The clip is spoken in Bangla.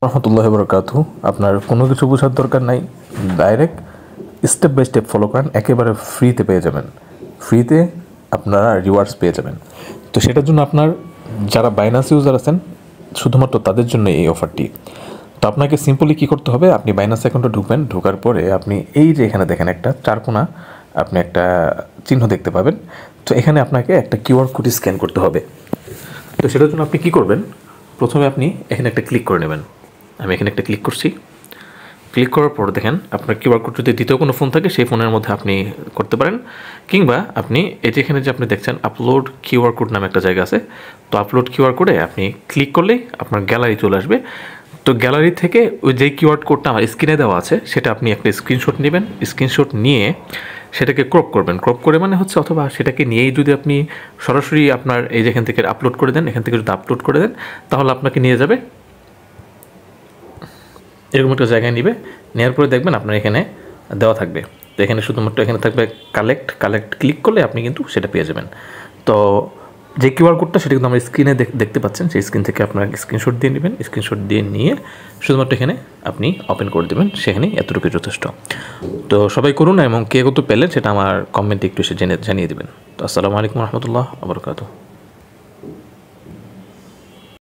রহমতুল্লাহি ওয়া বারাকাতুহু। আপনার কোনো কিছু বোঝার দরকার নাই, direct step by step follow করেন, একেবারে ফ্রিতে পেয়ে যাবেন। ফ্রিতে আপনারা রিওয়ার্ডস পেয়ে যাবেন। তো সেটার জন্য আপনার যারা বাইনান্স ইউজার আছেন শুধুমাত্র তাদের জন্য এই অফারটি। তো আপনাকে সিম্পলি কী করতে হবে, আপনি বাইনান্স অ্যাকাউন্টে ঢুকবেন, ঢোকার পরে আপনি এই যে এখানে দেখেন একটা চারকোনা আপনি একটা চিহ্ন দেখতে পাবেন। তো এখানে আপনাকে একটা কিউআর কোড স্ক্যান করতে হবে। তো সেটার জন্য আপনি কী করবেন, প্রথমে আপনি এখানে একটা ক্লিক করে নেবেন। আমি এখানে একটা ক্লিক করছি। ক্লিক করার পর দেখেন আপনার কিউআর কোড যদি দ্বিতীয় কোনো ফোন থাকে সেই ফোনের মধ্যে আপনি করতে পারেন, কিংবা আপনি এই যে এখানে যে আপনি দেখছেন আপলোড কিউআর কোড নামে একটা জায়গা আছে। তো আপলোড কিউআর কোডে আপনি ক্লিক করলেই আপনার গ্যালারি চলে আসবে। তো গ্যালারি থেকে ওই যেই কিউআর কোডটা আমার স্ক্রিনে দেওয়া আছে সেটা আপনি একটা স্ক্রিনশট নেবেন। স্ক্রিনশট নিয়ে সেটাকে ক্রপ করবেন। ক্রপ করে মানে হচ্ছে, অথবা সেটাকে নিয়েই যদি আপনি সরাসরি আপনার এই যে এখান থেকে আপলোড করে দেন, এখান থেকে যদি আপলোড করে দেন তাহলে আপনাকে নিয়ে যাবে এরকম একটা জায়গায় নিবে। নেওয়ার পরে দেখবেন আপনার এখানে দেওয়া থাকবে। তো এখানে শুধুমাত্র এখানে থাকবে কালেক্ট ক্লিক করলে আপনি কিন্তু সেটা পেয়ে যাবেন। তো যে কিউআর কোডটা সেটা কিন্তু আমরা স্ক্রিনে দেখতে পাচ্ছেন, সেই স্ক্রিন থেকে আপনার স্ক্রিনশট দিয়ে নেবেন। স্ক্রিনশট দিয়ে নিয়ে শুধুমাত্র এখানে আপনি ওপেন করে দেবেন, সেখানেই এতটুকু যথেষ্ট। তো সবাই করুন, এবং কে কত পেলেন সেটা আমার কমেন্টে একটু এসে জানিয়ে দেবেন। তো আসসালামু আলাইকুম রহমতুল্লাহ ওয়া বারাকাতুহু।